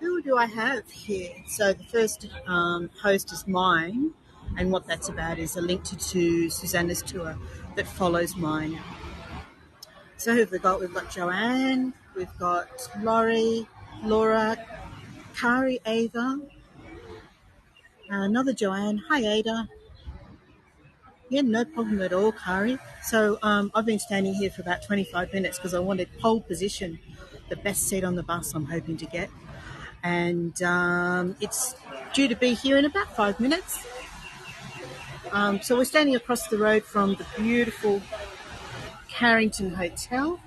Who do I have here? So the first host is mine, and what that's about is a link to Susanna's tour that follows mine. So who have we got? We've got Joanne, we've got Laurie, Laura, Kari, Ava, another Joanne. Hi, Ada. Yeah, no problem at all, Kari. So I've been standing here for about 25 minutes because I wanted pole position, the best seat on the bus I'm hoping to get. And it's due to be here in about 5 minutes. So we're standing across the road from the beautiful Carrington Hotel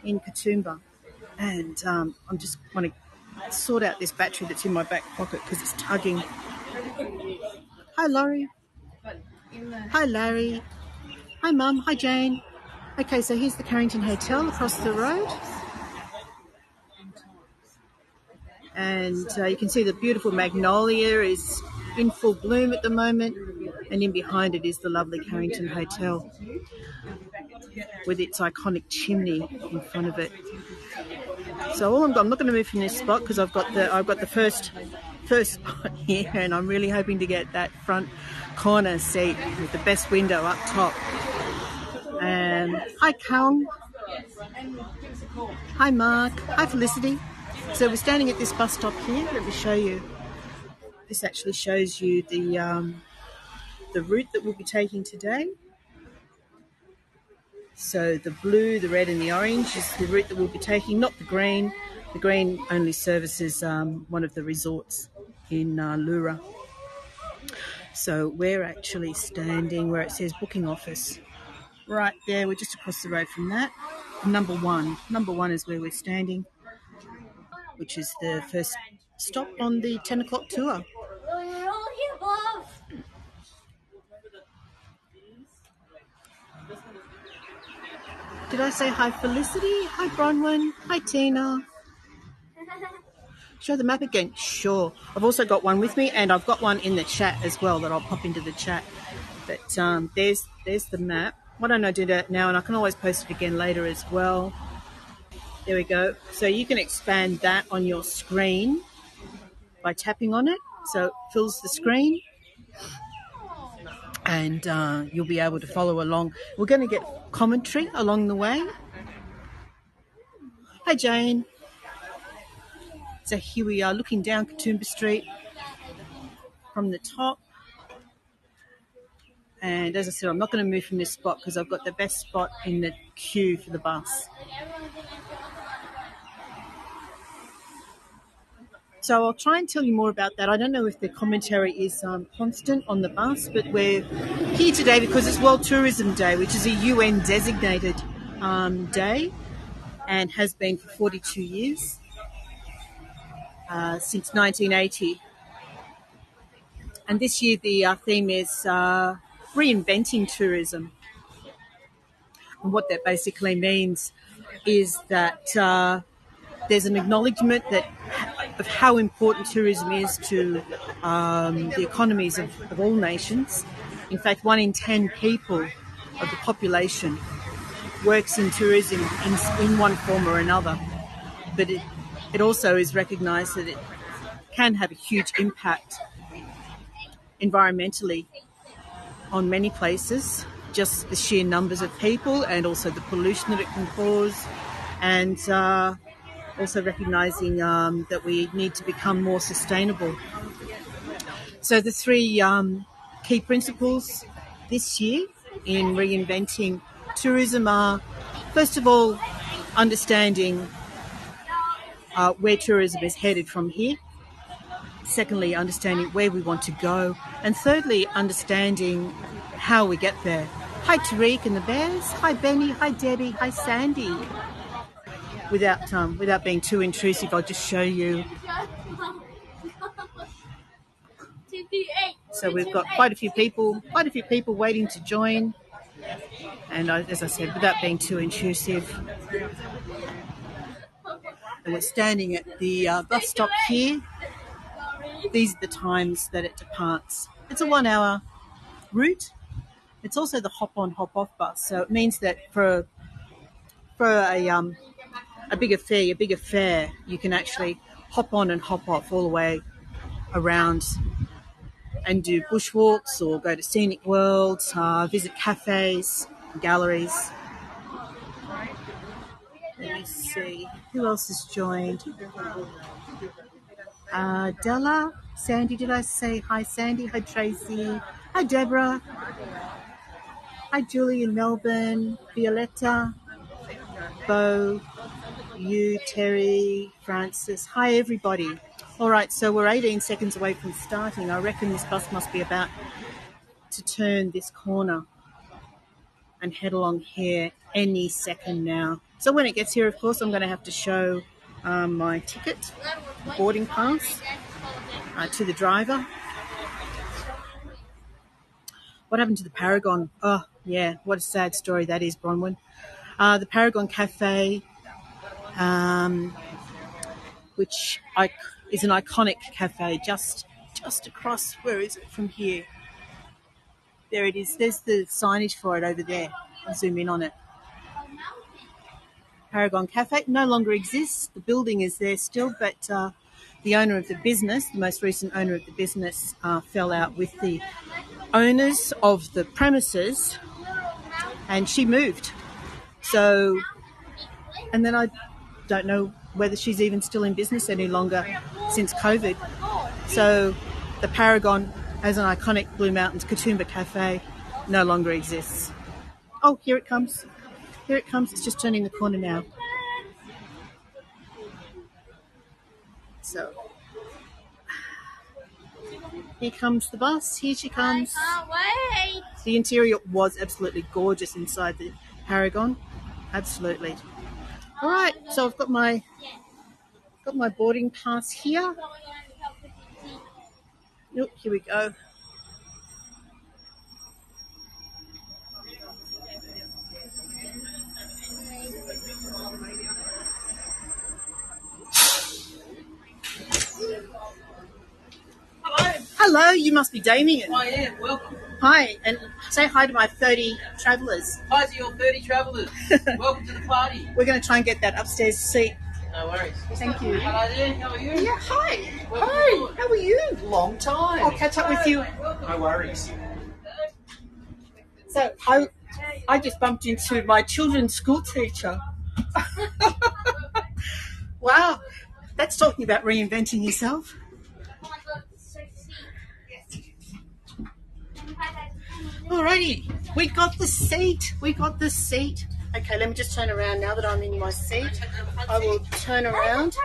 in Katoomba. And I'm just want to sort out this battery that's in my back pocket because it's tugging. Hi, Laurie. Hi, Larry. Hi, Mum. Hi, Jane. Okay, so here's the Carrington Hotel across the road. And you can see the beautiful magnolia is in full bloom at the moment. And in behind it is the lovely Carrington Hotel with its iconic chimney in front of it. So I'm not going to move from this spot because I've got the first spot here, and I'm really hoping to get that front corner seat with the best window up top. Hi, Kang. Hi, Mark. Hi, Felicity. So we're standing at this bus stop here. Let me show you. This actually shows you the route that we'll be taking today. So the blue, the red and the orange is the route that we'll be taking, not the green. The green only services one of the resorts in Leura. So we're actually standing where it says booking office. Right there, we're just across the road from that. Number one is where we're standing, which is the first stop on the 10 o'clock tour. Did I say hi, Felicity? Hi, Bronwyn. Hi, Tina. Show the map again. Sure. I've also got one with me, and I've got one in the chat as well that I'll pop into the chat. But there's the map. Why don't I do that now? And I can always post it again later as well. There we go. So you can expand that on your screen by tapping on it. So it fills the screen. And you'll be able to follow along. We're going to get commentary along the way. Hi, Jane. So here we are looking down Katoomba Street from the top. And as I said, I'm not going to move from this spot because I've got the best spot in the queue for the bus. So I'll try and tell you more about that. I don't know if the commentary is constant on the bus, but we're here today because it's World Tourism Day, which is a UN designated day and has been for 42 years, since 1980. And this year the theme is reinventing tourism. And what that basically means is that there's an acknowledgement of how important tourism is to the economies of all nations. In fact, 1 in 10 people of the population works in tourism in one form or another. But it also is recognised that it can have a huge impact environmentally on many places, just the sheer numbers of people and also the pollution that it can cause, and also recognising that we need to become more sustainable. So the three key principles this year in reinventing tourism are, first of all, understanding where tourism is headed from here. Secondly, understanding where we want to go. And thirdly, understanding how we get there. Hi, Tariq and the Bears. Hi, Benny. Hi, Debbie. Hi, Sandy. Without being too intrusive, I'll just show you. So we've got quite a few people waiting to join. And as I said, without being too intrusive. And we're standing at the bus stop here. These are the times that it departs. It's a 1 hour route. It's also the hop on, hop off bus. So it means that for a a bigger fare, you can actually hop on and hop off all the way around and do bushwalks or go to scenic worlds, visit cafes, galleries. Let me see. Who else has joined? Della, Sandy, did I say hi, Sandy? Hi, Tracy. Hi, Deborah. Hi, Julie in Melbourne. Violetta, Bo, you, Terry, Francis. Hi, everybody. All right, so we're 18 seconds away from starting. I reckon this bus must be about to turn this corner and head along here any second now. So when it gets here, of course, I'm going to have to show my ticket, boarding pass, to the driver. What happened to the Paragon? Oh, yeah, what a sad story that is, Bronwyn. The Paragon Cafe, which is an iconic cafe just across, where is it from here? There it is. There's the signage for it over there. I'll zoom in on it. Paragon Cafe no longer exists. The building is there still, but the owner of the business, the most recent owner of the business, fell out with the owners of the premises, and she moved. So, and then I don't know whether she's even still in business any longer since COVID. So the Paragon, as an iconic Blue Mountains Katoomba Cafe, no longer exists. Oh, here it comes. Here it comes. It's just turning the corner now. So here comes the bus. Here she comes. I can't wait. The interior was absolutely gorgeous inside the Paragon. Absolutely. All right. So I've got my boarding pass here. Look, here we go. Hello, you must be Damien. I am, welcome. Hi, and say hi to my 30 travellers. Hi to your 30 travellers. Welcome to the party. We're going to try and get that upstairs seat. No worries. Thank you. Hello there, how are you? Yeah, hi. Welcome Hi, aboard. how are you? Long time. I'll catch up with you. No worries. So I just bumped into my children's school teacher. Wow, that's talking about reinventing yourself. Alrighty, we got the seat. Okay, let me just turn around now that I'm in my seat. I will turn around.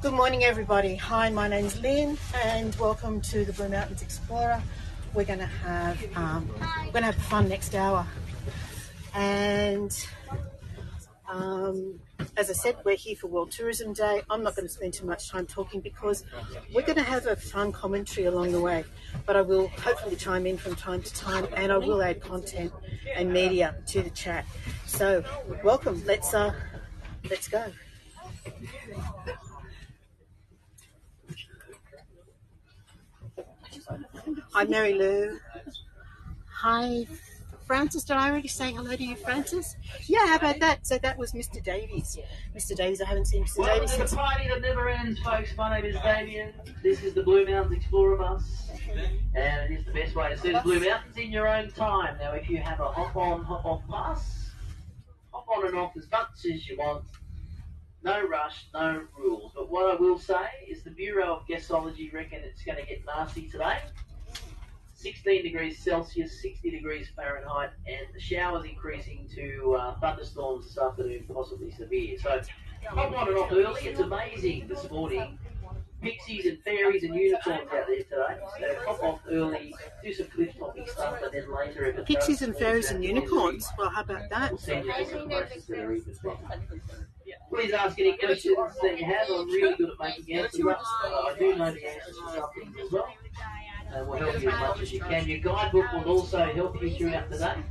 Good morning, everybody. Hi, my name's Lynn, and welcome to the Blue Mountains Explorer. We're going to have fun next hour, and as I said, we're here for World Tourism Day. I'm not going to spend too much time talking because we're going to have a fun commentary along the way, but I will hopefully chime in from time to time, and I will add content and media to the chat. So welcome. Let's go. Hi, Mary Lou. Hi, Francis. Did I already say hello to you, Francis? Yeah, how about that? So that was Mr. Davies. Mr. Davies, I haven't seen Mr. Welcome Davies to the since... party that never ends, folks. My name is Damien. This is the Blue Mountains Explorer bus, and it is the best way to see the Blue Mountains in your own time. Now, if you have a hop-on, hop-off bus, hop on and off as much as you want. No rush, no rules. But what I will say is the Bureau of Guestology reckon it's going to get nasty today. 16 degrees Celsius, 60 degrees Fahrenheit, and the showers increasing to thunderstorms this afternoon, possibly severe. So hop on and off early. It's amazing this morning. Pixies and fairies and unicorns out there today. So hop off early, do some cliff topping stuff, and then later if it Pixies does, and fairies and unicorns. Well, how about that? we'll send you to some places that are even better. Please ask any questions that you have. I'm really good at making answers up. I do know the answers to some things as well. And we'll help you as much as you can. Your guidebook will also help you throughout the day.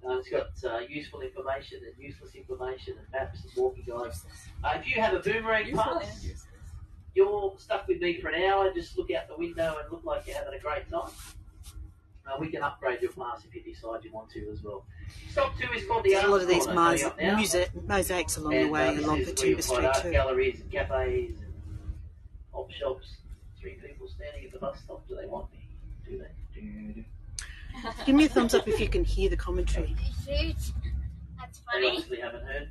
It's got useful information and useless information and maps and walking guides. If you have a boomerang pass, you're stuck with me for an hour. Just look out the window and look like you're having a great time. We can upgrade your pass if you decide you want to as well. Stop 2 is called the There's a lot of these Arts mosaics along the way, along Katoomba Street art too. galleries and cafes and op shops. 3 people standing at the bus stop. Do they want me? Do they? Give me a thumbs up if you can hear the commentary. That's They funny. obviously haven't heard.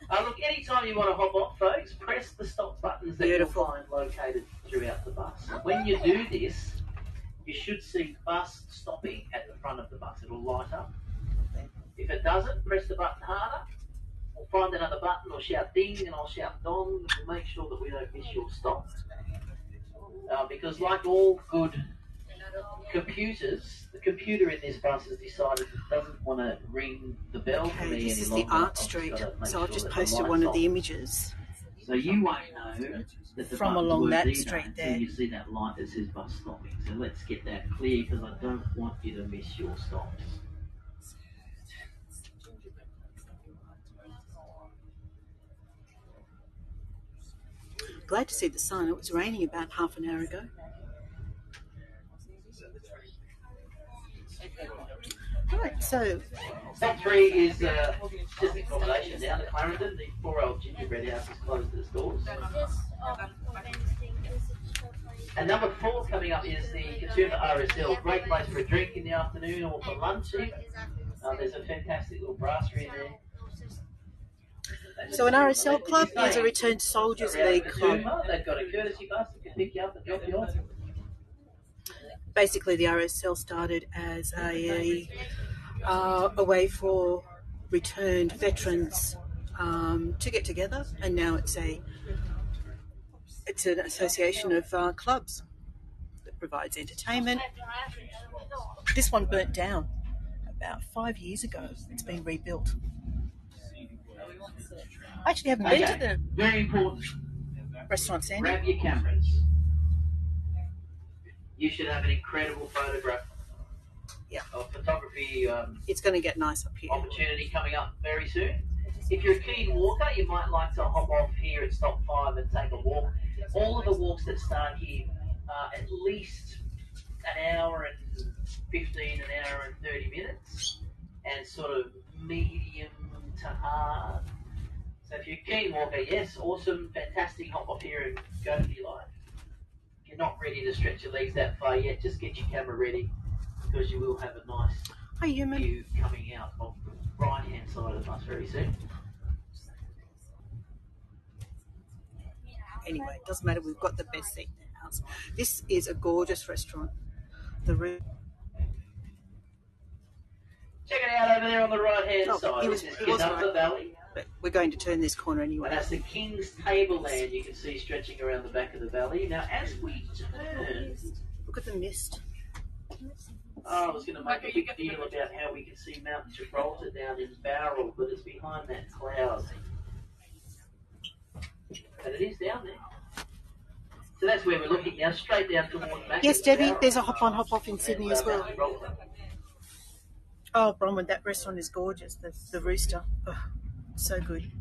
Look, anytime you want to hop off, folks, press the stop buttons that you'll find located throughout the bus. When you do this, you should see bus stopping at the front of the bus. It'll light up. If it doesn't, press the button harder. We'll find another button or shout ding and I'll shout dong. We'll make sure that we don't miss your stop. Because like all good computers, the computer in this bus has decided it doesn't want to ring the bell for me this any is longer. the art street, so I've just posted one of the images. So you won't know that the from along that street there. You see that light that says bus stopping. So let's get that clear because I don't want you to miss your stops. Glad to see the sun. It was raining about half an hour ago. Right, so Stop 3 is just accommodation down to Clarendon. The 4-year-old gingerbread house is closed its doors. And number 4 coming up is the Katoomba RSL. Great place for a drink in the afternoon or for lunch even. There's a fantastic little brasserie in there. So an RSL club is a Returned Soldiers League club. They've got a courtesy bus that can pick you up and drop you off. Basically, the RSL started as a way for returned veterans to get together, and now it's an association of clubs that provides entertainment. This one burnt down about 5 years ago. It's been rebuilt. I actually haven't been to the very important restaurant, Sandy. Grab your cameras. You should have an incredible photograph. Yeah. Of photography. It's going to get nice up here. Opportunity coming up very soon. If you're a keen walker, you might like to hop off here at stop 5 and take a walk. All of the walks that start here are at least an hour and 15, an hour and 30 minutes, and sort of medium to hard. So if you're a keen walker, yes, awesome, fantastic, hop off here and go for your life. If you're not ready to stretch your legs that far yet, just get your camera ready because you will have a nice view coming out of the right-hand side of the bus very soon. Anyway, it doesn't matter, we've got the best seat in the house. This is a gorgeous restaurant. The room. Check it out over there on the right-hand side. This is Katoomba Valley. But we're going to turn this corner anyway. And that's the King's Tableland you can see stretching around the back of the valley. Now, as we turn... Look at the mist. I was going to make a big deal about how we can see Mount Gibraltar down in Barrel, but it's behind that cloud. But it is down there. So that's where we're looking now, straight down towards back. Yes, Debbie, there's a hop-on, hop-off in Sydney as well. Oh, Bronwyn, that restaurant is gorgeous. The Rooster. Oh, so good.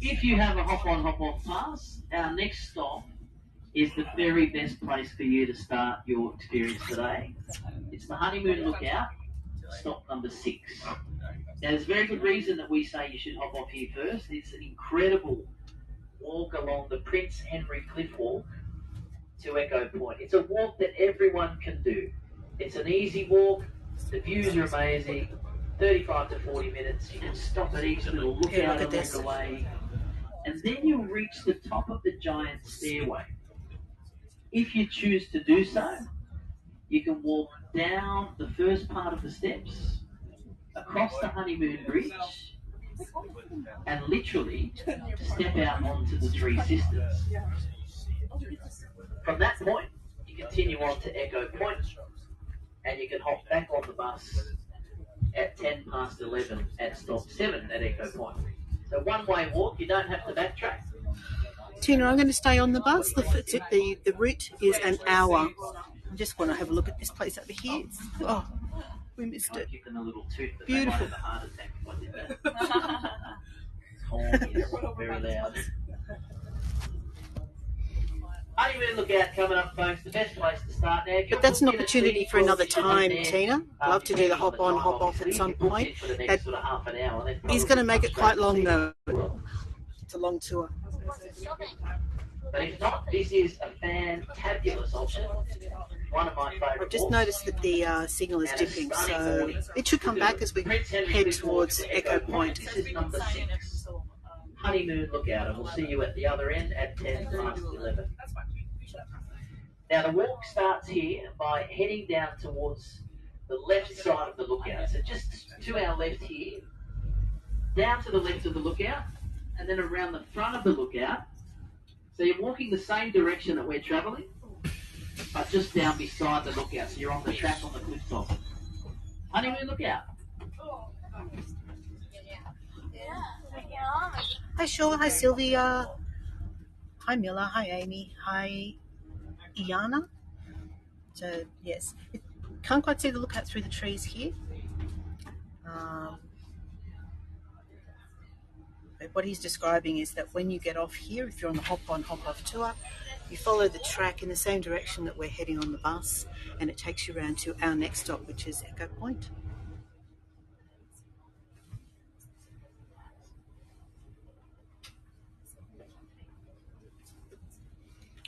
If you have a hop-on, hop-off pass, our next stop is the very best place for you to start your experience today. It's the Honeymoon Lookout, stop number 6. Now, there's a very good reason that we say you should hop off here first. It's an incredible walk along the Prince Henry Cliff Walk to Echo Point. It's a walk that everyone can do. It's an easy walk. The views are amazing. 35 to 40 minutes. You can stop at each little lookout along the way. And then you'll reach the top of the giant stairway. If you choose to do so, you can walk down the first part of the steps, across the Honeymoon Bridge, and literally step out onto the Three Sisters. From that point, you continue on to Echo Point, and you can hop back on the bus at 10 past 11 at stop 7 at Echo Point. So one-way walk, you don't have to backtrack. Tina, I'm going to stay on the bus. The route is an hour. I just want to have a look at this place over here. Oh, we missed it. Beautiful. Very loud. Honeymoon Lookout coming up, folks. The best place to start now. But that's an opportunity for another time, Tina. Love to do the hop on, hop off at some point. He's going to make it quite long though. It's a long tour. But if not, this is a fantabulous option. One of my favourite. I've just noticed that the signal is dipping, so it should come back as we head towards Echo Point. This is number 6. Honeymoon Lookout, and we'll see you at the other end at 11:10. Now the walk starts here by heading down towards the left side of the lookout. So just to our left here, down to the left of the lookout, and then around the front of the lookout. So you're walking the same direction that we're travelling, but just down beside the lookout. So you're on the track on the cliff top. Honeymoon Lookout. Hi Shaw, hi Sylvia, hi Miller, hi Amy, hi Iana. So yes, can't quite see the lookout through the trees here. But what he's describing is that when you get off here, if you're on the hop on, hop off tour, you follow the track in the same direction that we're heading on the bus, and it takes you around to our next stop, which is Echo Point.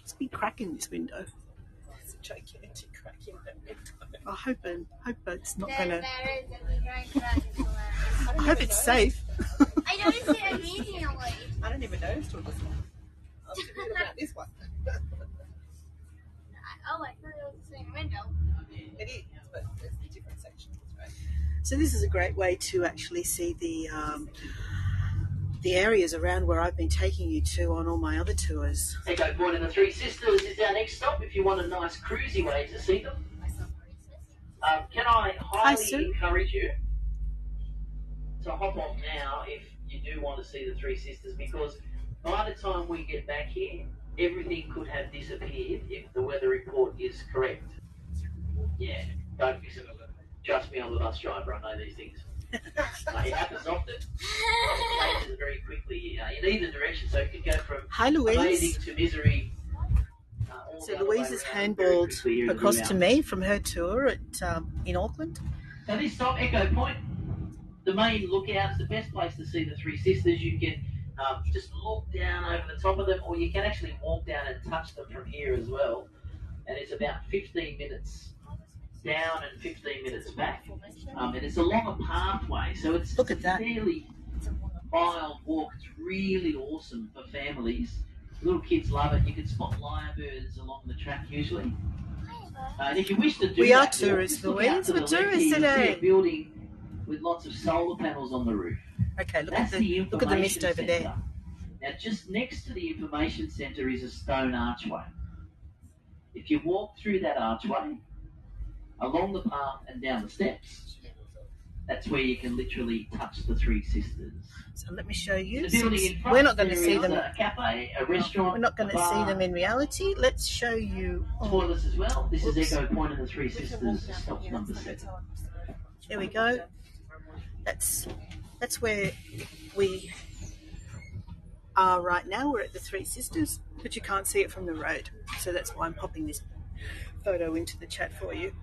It's been cracking this window. It's a gigantic crack in that window. I hope it's not gonna. I hope it's safe. I noticed it immediately. I don't even notice till this one. I was thinking about this one. Oh, I thought it was the same window. It is, but there's different sections, right? So this is a great way to actually see the areas around where I've been taking you to on all my other tours. Echo Point and the Three Sisters is our next stop if you want a nice cruisy way to see them. Can I highly encourage you to hop off now if you do want to see the Three Sisters, because by the time we get back here, everything could have disappeared if the weather report is correct. Yeah, don't miss it. Trust me, I'm a bus driver, I know these things. It happens often. It changes very quickly in either direction, so it could go from amazing to misery. So Louise is handballed across to me from her tour at in Auckland. So this stop, Echo Point, the main lookout, is the best place to see the Three Sisters. You can just look down over the top of them, or you can actually walk down and touch them from here as well. And it's about 15 minutes down and 15 minutes back. And it's along a pathway, so it's a fairly mild walk. It's really awesome for families. Little kids love it. You can spot lyrebirds along the track usually. And if you wish to do we are tourists, Louise. We're tourists today. A building with lots of solar panels on the roof. Okay, look at the mist over there. Now, just next to the information centre is a stone archway. If you walk through that archway, along the path and down the steps, that's where you can literally touch the Three Sisters. So let me show you. We're not going to see them. A cafe, a restaurant. We're not going to see them in reality. Let's show you. Toilets as well. This is Echo Point and the Three Sisters. Stop number 7. There we go. That's where we are right now. We're at the Three Sisters, but you can't see it from the road. So that's why I'm popping this photo into the chat for you.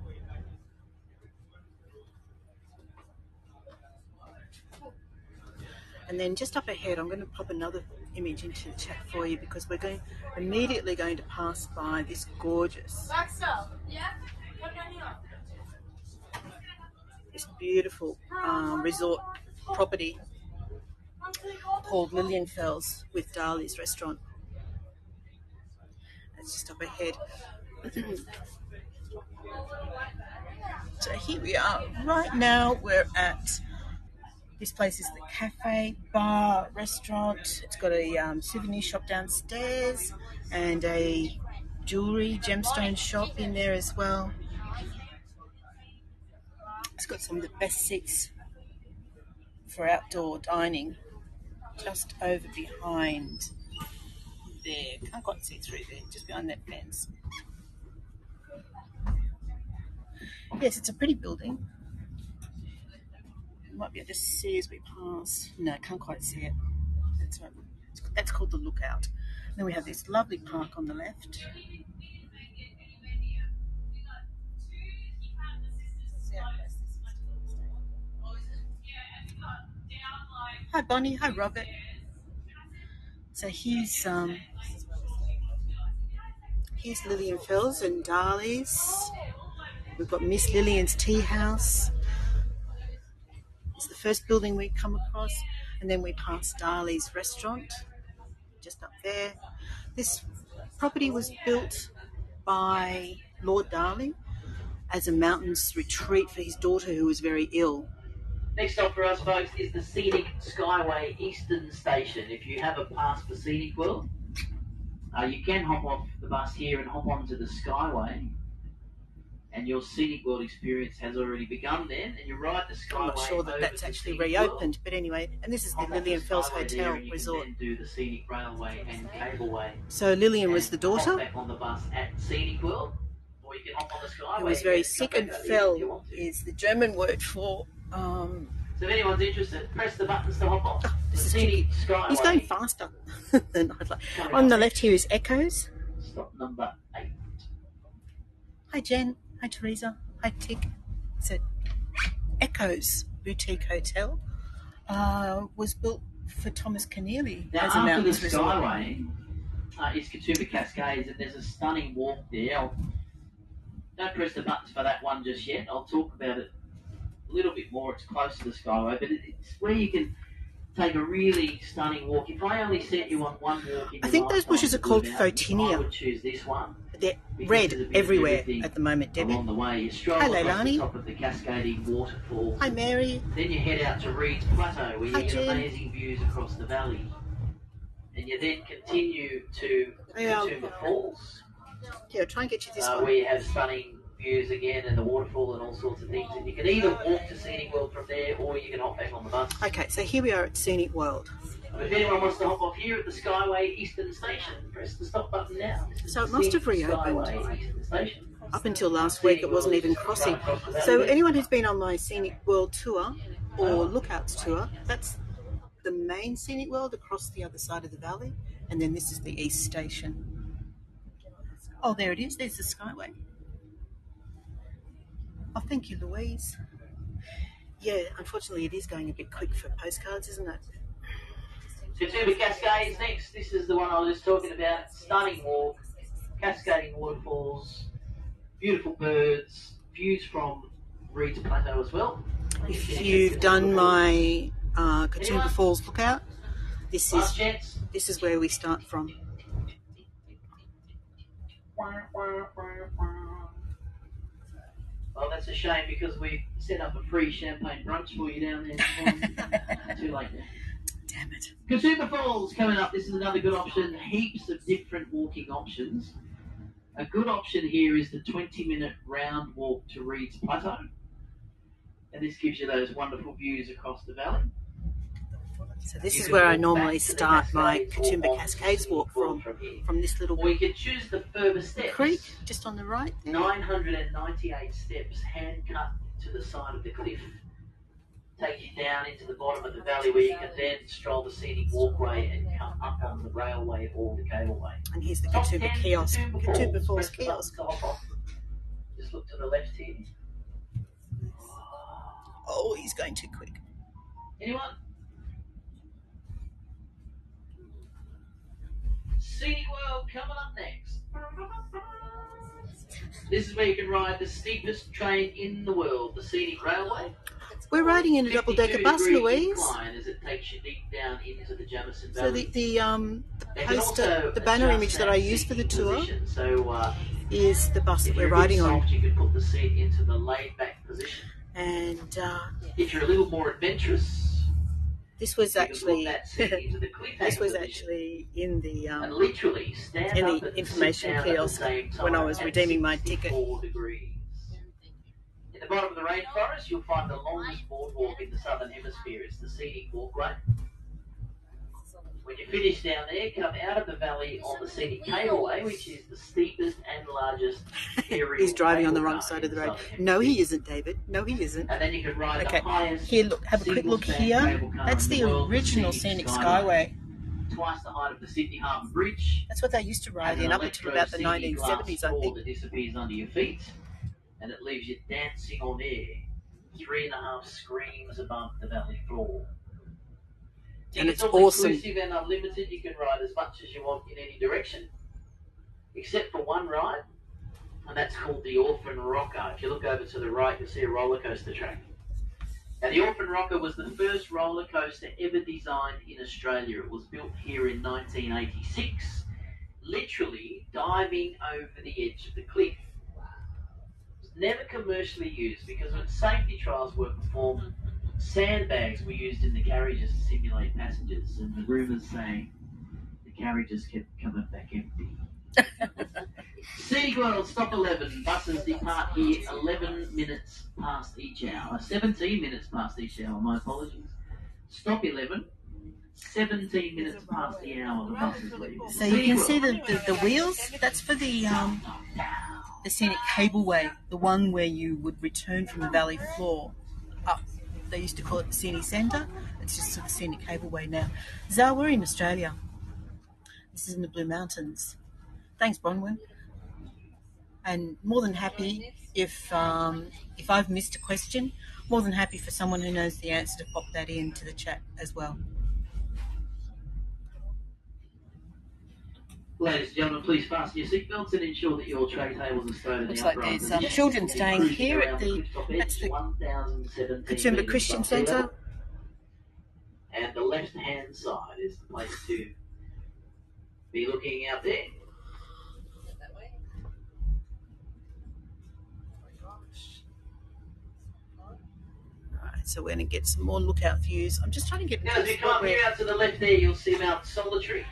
And then just up ahead, I'm going to pop another image into the chat for you, because we're immediately going to pass by this gorgeous, this beautiful resort property called Lilienfels with Dali's restaurant. It's just up ahead. So here we are. Right now we're at, this place is the cafe, bar, restaurant. It's got a souvenir shop downstairs and a jewellery, gemstone shop in there as well. It's got some of the best seats for outdoor dining just over behind there. Can't quite see through there, just behind that fence. Yes, it's a pretty building. You might be able to see as we pass. No, can't quite see it. That's called the Lookout. Then we have this lovely park on the left. Hi Bonnie, hi Robert. So here's Lillian Fells and Darley's. We've got Miss Lillian's Tea House. It's the first building we come across, and then we pass Darley's restaurant just up there. This property was built by Lord Darley as a mountains retreat for his daughter who was very ill. Next stop for us, folks, is the Scenic Skyway Eastern Station. If you have a pass for Scenic World, you can hop off the bus here and hop onto the Skyway. And your Scenic World experience has already begun then. And you're right, the Skyway. I'm not sure that that's actually reopened, but anyway, and this is the Lillian Fells Hotel Resort. You can then do the Scenic Railway and Cableway. So Lillian was the daughter. Hop back on the bus at Scenic World, or you can hop on the Skyway. Who was very sick, and fell is the German word for. So if anyone's interested, press the buttons to hop off. Oh, this is Scenic Skyway. He's going faster than I'd like. On the left here is Echoes. Stop number 8. Hi Jen. Hi Teresa. Hi Tick. So Echoes Boutique Hotel was built for Thomas Keneally Now as a after the mountains resort. Skyway is Katoomba Cascades, and there's a stunning walk there. Don't press the buttons for that one just yet. I'll talk about it a little bit more. It's close to the Skyway, but it's where you can take a really stunning walk. If I only set you on one walk in I think those bushes are called I Photinia. would choose this one. They're red everywhere at the moment, Debbie. Along the way, you stroll Hi, across Leilani. the top of the cascading waterfall. Hi Mary. Then you head out to Reed's Plateau, where you Hi, get Jen. amazing views across the valley. And you then continue to Katoomba Falls, Yeah, try and get you this where one. you have stunning views again and the waterfall and all sorts of things. And you can either walk to Scenic World from there, or you can hop back on the bus. Okay, so here we are at Scenic World. If anyone wants to hop off here at the Skyway Eastern Station, press the stop button now. So it must have Scenic reopened. Skyway Eastern Station. Up until last week, it wasn't even crossing. So anyone who's been on my Scenic World tour or Lookouts tour, that's the main Scenic World across the other side of the valley, and then this is the East Station. Oh, there it is. There's the Skyway. Oh, thank you, Louise. Yeah, unfortunately, it is going a bit quick for postcards, isn't it? Katoomba Cascades next. This is the one I was just talking about. Stunning walk, cascading waterfalls, beautiful birds, views from Reed's Plateau as well. If you've done my Katoomba Falls lookout, this Last is chance. where we start from. Well, that's a shame because we set up a free champagne brunch for you down there. Too late now. Damn it. Katoomba Falls coming up. This is another good option. Heaps of different walking options. A good option here is the 20-minute round walk to Reed's Plateau. And this gives you those wonderful views across the valley. So this is where I normally start my Katoomba Cascades walk from this little Or you can choose the further steps. creek just on the right there. 998 steps hand cut to the side of the cliff. Take you down into the bottom of the valley where you can then stroll the scenic walkway and come up on the railway or the cableway. And here's the Top Katoomba 10 kiosk, Katoomba Falls Press the button kiosk. to hop off. Just look to the left here. Oh, he's going too quick. Anyone? Scenic World coming up next. This is where you can ride the steepest train in the world, the Scenic Railway. We're riding in a double-decker bus, 52-degree Louise. incline as it takes you deep down into the Jamison So Valley. the They can poster, also the banner adjust image that I use for the seating tour position. So, is the bus that if we're you're riding a bit on. soft, you can put the seat into the laid-back position. And If you're a little more adventurous, this was you can put actually that seat into the cliffhanger this was position. actually in the And literally stand in up the and information sit down kiosk at the same time when I was at redeeming my ticket. 64 degrees. In the bottom of the rainforest, you'll find the longest boardwalk in the southern hemisphere. It's the Scenic Walkway. When you finish down there, come out of the valley on the Scenic Cableway, which is the steepest and largest aerial He's driving on the cable wrong car side of the in road. southern No, he hemisphere. isn't, David. No, he isn't. And then you can ride Okay, the highest here, look, have a quick look single-span here. cable car That's in the world, original Scenic Scenic Skyway. twice the height of the Sydney Harbour Bridge. That's what they used to ride Has in an up until about the electro-CD 1970s, glass I floor think. that disappears under your feet, and it leaves you dancing on air, 3.5 screens above the valley floor. And it's all awesome. Inclusive and unlimited. You can ride as much as you want in any direction, except for one ride, and that's called the Orphan Rocker. If you look over to the right, you'll see a roller coaster track. Now, the Orphan Rocker was the first roller coaster ever designed in Australia. It was built here in 1986, literally diving over the edge of the cliff. It was never commercially used because when safety trials were performed, sandbags were used in the carriages to simulate passengers, and the rumours say the carriages kept coming back empty. Scenic World, stop 11. Buses depart here 11 minutes past each hour. 17 minutes past each hour, my apologies. Stop 11. 17 minutes past the hour the buses leave. So you can see the wheels. That's for the Scenic Cableway, the one where you would return from the valley floor up. They used to call it the Scenic Centre. It's just the Scenic Cableway now. Zara, we're in Australia. This is in the Blue Mountains. Thanks, Bronwyn. And more than happy if I've missed a question, more than happy for someone who knows the answer to pop that into the chat as well. Ladies and gentlemen, please fasten your seatbelts and ensure that your tray tables are stowed in Looks the like upright there's position. children staying here at that's the Katoomba Christian Centre. And the left-hand side is the place to be looking out there. Right, so we're going to get some more lookout views. I'm just trying to get. Now, as you come up here out to the left there, you'll see Mount Solitary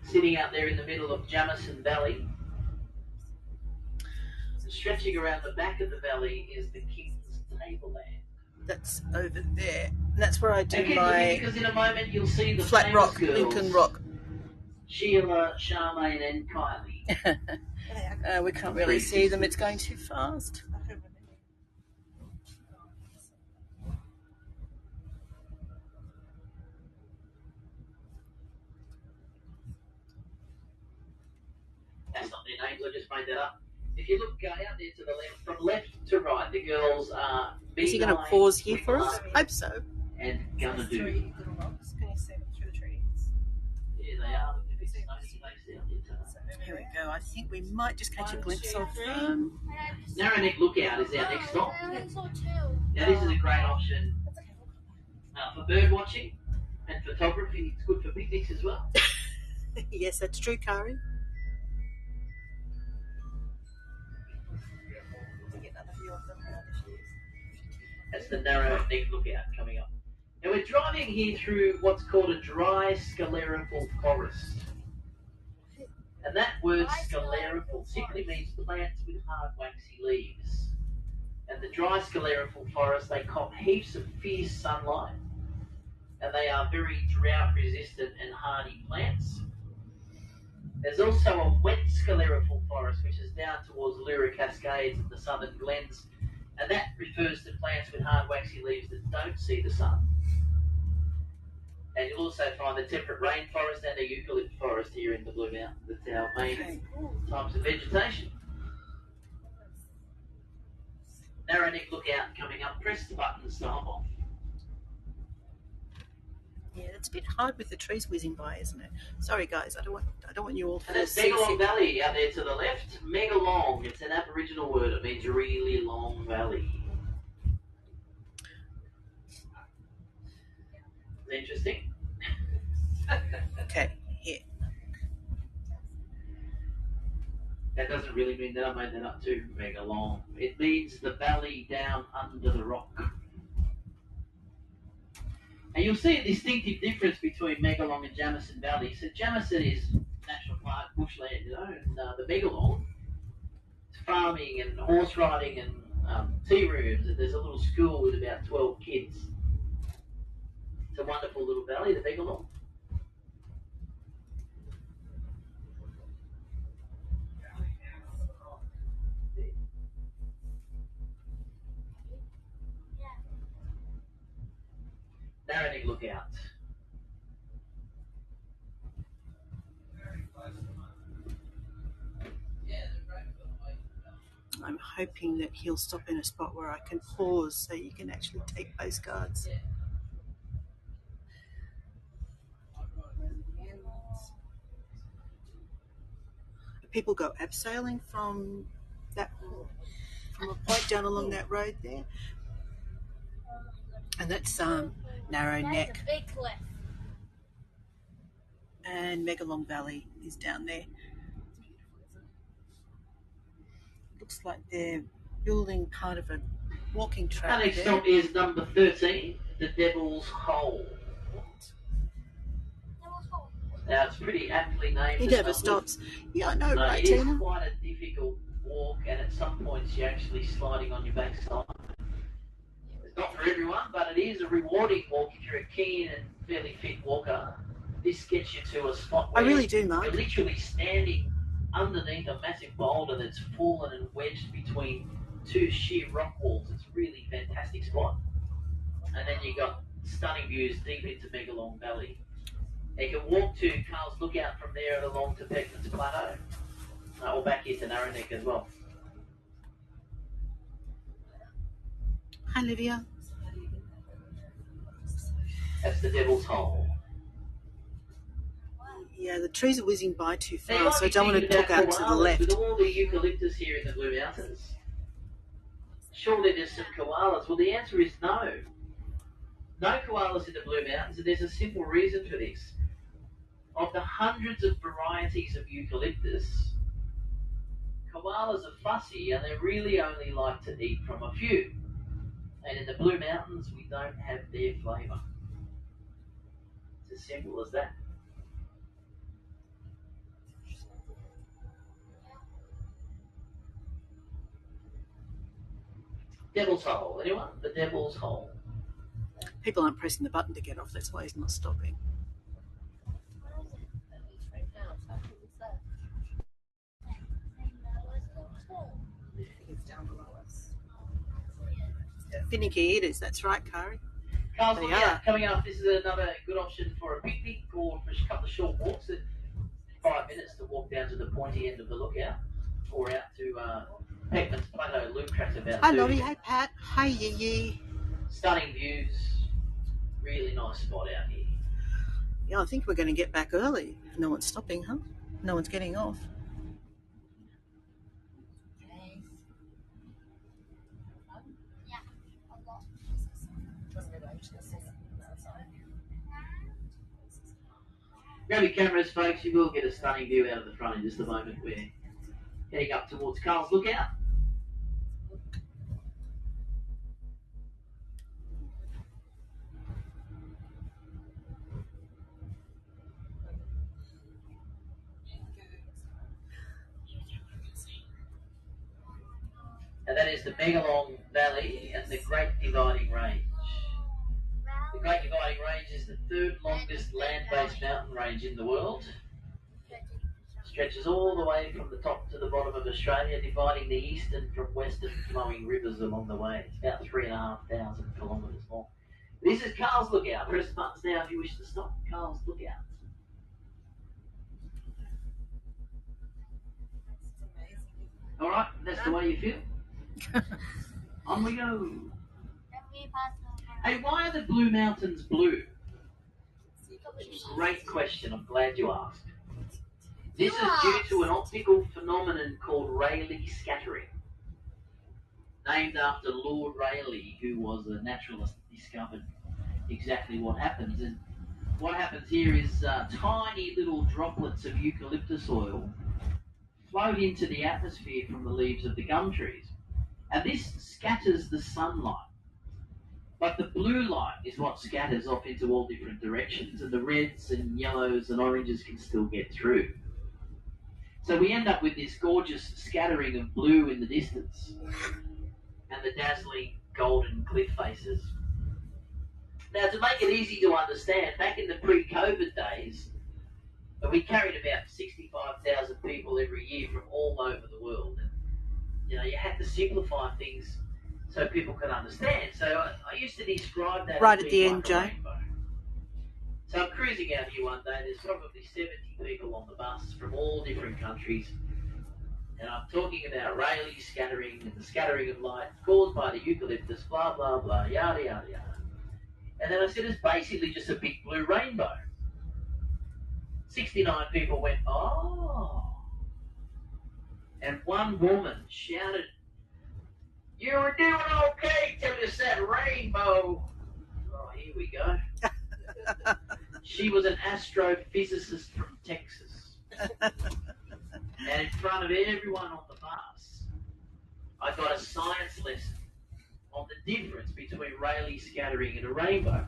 sitting out there in the middle of Jamison Valley. And stretching around the back of the valley is the King's Tableland. That's over there. And that's where I do my because in a moment you'll see the Flat Rock, girls, Lincoln Rock. Sheila, Charmaine, and Kylie. We can't really see them. It's going too fast. That's not their names, I just made that up. If you look out there to the left, from left to right, the girls are B9, Is he going to pause here for us? Hope so. And gonna do. Three little rocks. Can you see them through the trees? Yeah, they are. Look, it's nice space out there. Here we go. I think we might just catch a glimpse of Narrow Neck Lookout is our next stop. I only saw two. Now, this is a great option for bird watching and photography. It's good for picnics as well. Yes, that's true, Kari. That's the Narrow Neck Lookout coming up. Now we're driving here through what's called a dry sclerophyll forest. And that word sclerophyll simply means plants with hard waxy leaves. And the dry sclerophyll forest, they cop heaps of fierce sunlight. And they are very drought resistant and hardy plants. There's also a wet sclerophyll forest, which is down towards Leura Cascades and the southern glens. And that refers to plants with hard waxy leaves that don't see the sun. And you'll also find the temperate rainforest and the eucalypt forest here in the Blue Mountains. That's our main types of vegetation. Narrow Neck Lookout coming up. Press the buttons to hop off. Yeah, it's a bit hard with the trees whizzing by, isn't it? Sorry, guys. I don't want you all to. And that's Megalong Valley out there to the left. Megalong. It's an Aboriginal word. It means really long valley. Interesting. Okay, here. That doesn't really mean that. I made that up too. Megalong. It means the valley down under the rock. And you'll see a distinctive difference between Megalong and Jamison Valley. So Jamison is national park, bushland, and the Megalong, it's farming and horse riding and tea rooms. And there's a little school with about 12 kids. It's a wonderful little valley, the Megalong. Narrow Neck Lookout. hoping that he'll stop in a spot where I can pause so you can actually take postcards. People go abseiling from a point down along that road there, and that's Narrow Neck, Big cliff. and Megalong Valley is down there. Looks like they're building kind of a walking track. Our next there. stop is number 13, the Devil's Hole. Now it's pretty aptly named. He never stops. Yeah, I know, right, It is Tina? quite a difficult walk, and at some points you're actually sliding on your backside. It's not for everyone, but it is a rewarding walk if you're a keen and fairly fit walker. This gets you to a spot where I really do, Mark. you're literally standing underneath a massive boulder that's fallen and wedged between two sheer rock walls. It's a really fantastic spot. And then you've got stunning views deep into Megalong Valley. You can walk to Carl's Lookout from there and along to Peckman's Plateau, or back into Narrow Neck as well. Hi, Lydia. That's the Devil's Hole. Yeah, the trees are whizzing by too Now, you fast, so I might don't be want to thinking talk out about to the koalas. left. With all the eucalyptus here in the Blue Mountains, surely there's some koalas. Well, the answer is no. No koalas in the Blue Mountains, and there's a simple reason for this. Of the hundreds of varieties of eucalyptus, koalas are fussy and they really only like to eat from a few. And in the Blue Mountains, we don't have their flavour. It's as simple as that. Devil's Hole. Anyone? The Devil's Hole. People aren't pressing the button to get off, that's why he's not stopping. It's down below us. Finicky eaters, that's right, Kari. Carl's They Lookout are. coming up. This is another good option for a picnic or for a couple of short walks. 5 minutes to walk down to the pointy end of the lookout or out to Peckman's Plateau Loop Track's about Hi, 30. Lottie. Hi, Pat. Hi, Yee. Stunning views. Really nice spot out here. Yeah, I think we're going to get back early. No one's stopping, huh? No one's getting off. Grab your cameras, folks. You will get a stunning view out of the front in just a moment. We're heading up towards Carl's Lookout. And that is the Megalong Valley and the Great Dividing Range. The Great Dividing Range is the third longest land-based mountain range in the world. Stretches all the way from the top to the bottom of Australia, dividing the eastern from western flowing rivers along the way. It's about 3,500 kilometres long. This is Carl's Lookout. Press the buttons now if you wish to stop. Carl's Lookout. All right, that's the way you feel. On we go. Hey, why are the Blue Mountains blue? Great question. I'm glad you asked. This is due to an optical phenomenon called Rayleigh scattering, named after Lord Rayleigh, who was a naturalist that discovered exactly what happens. And what happens here is tiny little droplets of eucalyptus oil float into the atmosphere from the leaves of the gum trees. And this scatters the sunlight. But the blue light is what scatters off into all different directions, and the reds and yellows and oranges can still get through. So we end up with this gorgeous scattering of blue in the distance and the dazzling golden cliff faces. Now, to make it easy to understand, back in the pre-COVID days, we carried about 65,000 people every year from all over the world. And, you know, you had to simplify things so people could understand. So I used to describe that Right as at being the end, like a Joe. rainbow. So I'm cruising out here one day. There's probably 70 people on the bus from all different countries. And I'm talking about Rayleigh scattering and the scattering of light caused by the eucalyptus, blah, blah, blah, yada, yada, yada. And then I said, it's basically just a big blue rainbow. 69 people went, oh. And one woman shouted, "You were doing okay till you said rainbow." Oh, here we go. She was an astrophysicist from Texas. And in front of everyone on the bus, I got a science lesson on the difference between Rayleigh scattering and a rainbow.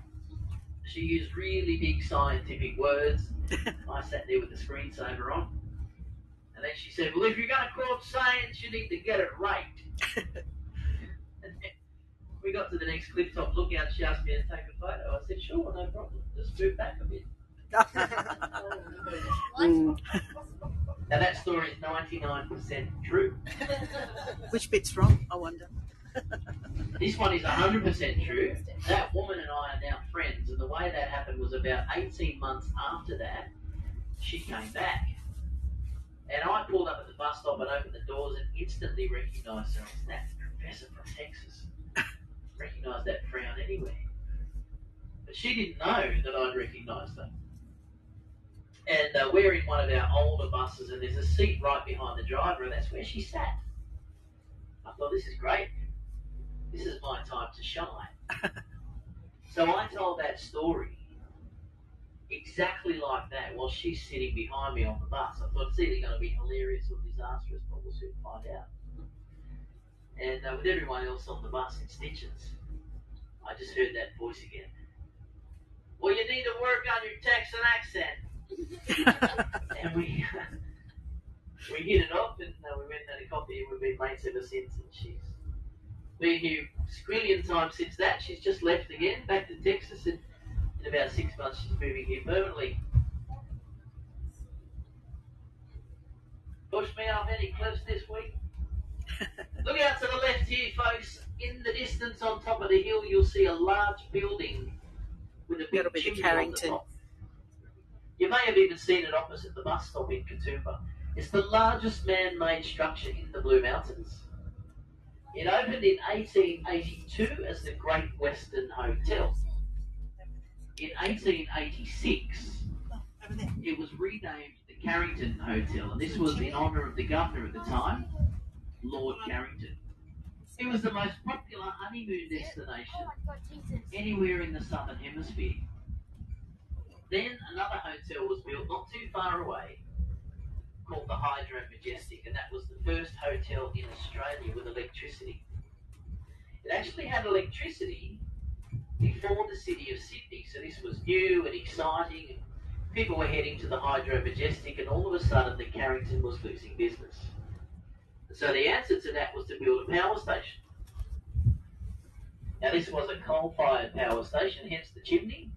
She used really big scientific words. I sat there with the screensaver on. And then she said, well, if you're going to quote science, you need to get it right. And we got to the next cliff top lookout. She asked me to take a photo. I said, sure, no problem. Just move back a bit. Now that story is 99% true. Which bit's wrong, I wonder? This one is 100% true. That woman and I are now friends, and the way that happened was about 18 months after that, she came back. And I pulled up at the bus stop and opened the doors and instantly recognised her. That's the professor from Texas. Recognised that frown anywhere. But she didn't know that I'd recognised her. And we're in one of our older buses, and there's a seat right behind the driver, and that's where she sat. I thought, this is great. This is my time to shine. So I told that story exactly like that while she's sitting behind me on the bus. I thought it's either going to be hilarious or disastrous, but we'll soon find out. And with everyone else on the bus in stitches, I just heard that voice again. Well, you need to work on your Texan accent. And we hit it off, and we went and had a coffee, and we've been mates ever since. And she's been here a squillion times since that. She's just left again, back to Texas, and in about 6 months she's moving here permanently. Push me off any cliffs this week. Look out to the left here, folks. In the distance on top of the hill, you'll see a large building with a big chimney on the top. You may have even seen it opposite the bus stop in Katoomba. It's the largest man-made structure in the Blue Mountains. It opened in 1882 as the Great Western Hotel. In 1886, it was renamed the Carrington Hotel, and this was in honour of the governor at the time, Lord Carrington. It was the most popular honeymoon destination anywhere in the Southern Hemisphere. Then another hotel was built not too far away called the Hydro Majestic, and that was the first hotel in Australia with electricity. It actually had electricity before the city of Sydney, so this was new and exciting, and people were heading to the Hydro Majestic, and all of a sudden the Carrington was losing business. So the answer to that was to build a power station. Now this was a coal-fired power station, hence the chimney.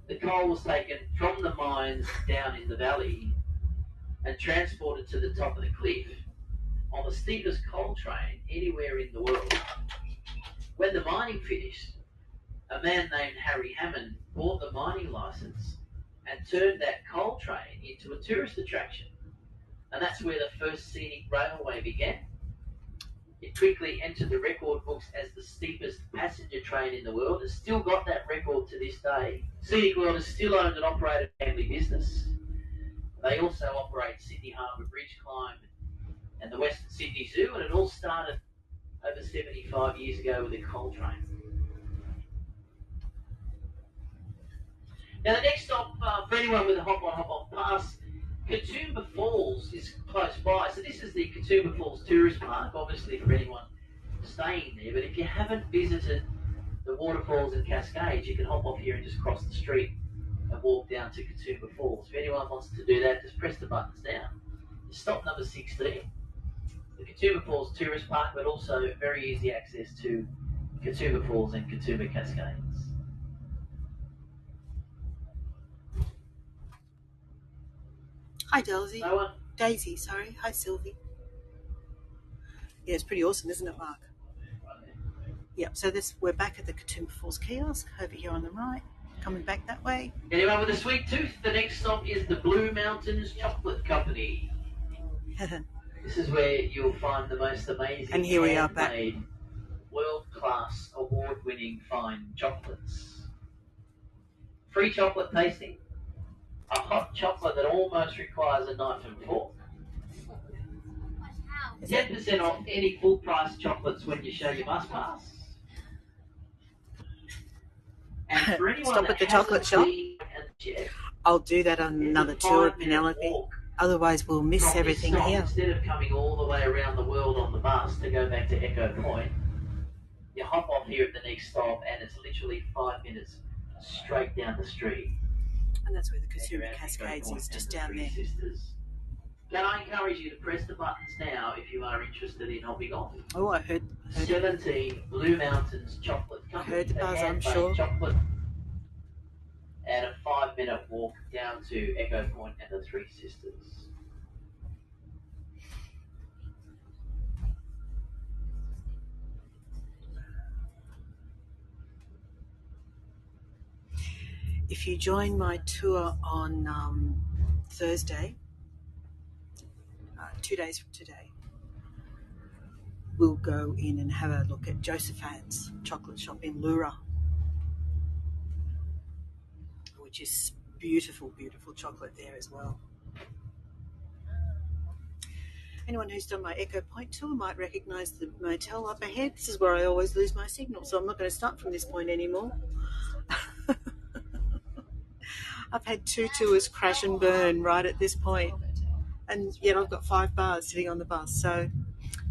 The coal was taken from the mines down in the valley and transported to the top of the cliff on the steepest coal train anywhere in the world. When the mining finished, a man named Harry Hammond bought the mining license and turned that coal train into a tourist attraction. And that's where the first scenic railway began. It quickly entered the record books as the steepest passenger train in the world. It's still got that record to this day. Scenic World is still owned and operated by a family business. They also operate Sydney Harbour Bridge Climb and the Western Sydney Zoo, and it all started over 75 years ago with a coal train. Now the next stop, for anyone with a hop-on, hop-off pass, Katoomba Falls is close by. So this is the Katoomba Falls Tourist Park, obviously for anyone staying there. But if you haven't visited the waterfalls and cascades, you can hop off here and just cross the street and walk down to Katoomba Falls. If anyone wants to do that, just press the buttons down. Stop number 16. The Katoomba Falls Tourist Park, but also very easy access to Katoomba Falls and Katoomba Cascades. Hi, Daisy. No one? Daisy, sorry. Hi, Sylvie. Yeah, it's pretty awesome, isn't it, Mark? Yep, so we're back at the Katoomba Falls kiosk, over here on the right, coming back that way. Anyone with a sweet tooth? The next stop is the Blue Mountains Chocolate Company. This is where you'll find the most amazing And here we are back. handmade, world-class, award-winning fine chocolates. Free chocolate tasting, a hot chocolate that almost requires a knife and fork. 10% off any full-price chocolates when you show your bus pass. And for anyone Stop that at the chocolate shop. Chef, I'll do that on another tour of Penelope. Otherwise, we'll miss from everything this stop, here. Instead of coming all the way around the world on the bus to go back to Echo Point, you hop off here at the next stop, and it's literally 5 minutes straight down the street. And that's where the Katoomba Cascades is, just down there. Sisters. Can I encourage you to press the buttons now if you are interested in hopping off? Oh, I heard 17 Blue Mountains Chocolate Company. I heard the buzz, I'm handmade sure. Chocolate, and a 5-minute walk down to Echo Point and the Three Sisters. If you join my tour on Thursday, 2 days from today, we'll go in and have a look at Josephine's chocolate shop in Leura, which is beautiful, beautiful chocolate there as well. Anyone who's done my Echo Point tour might recognise the motel up ahead. This is where I always lose my signal, so I'm not going to start from this point anymore. I've had 2 tours crash and burn right at this point, and yet I've got 5 bars sitting on the bus, so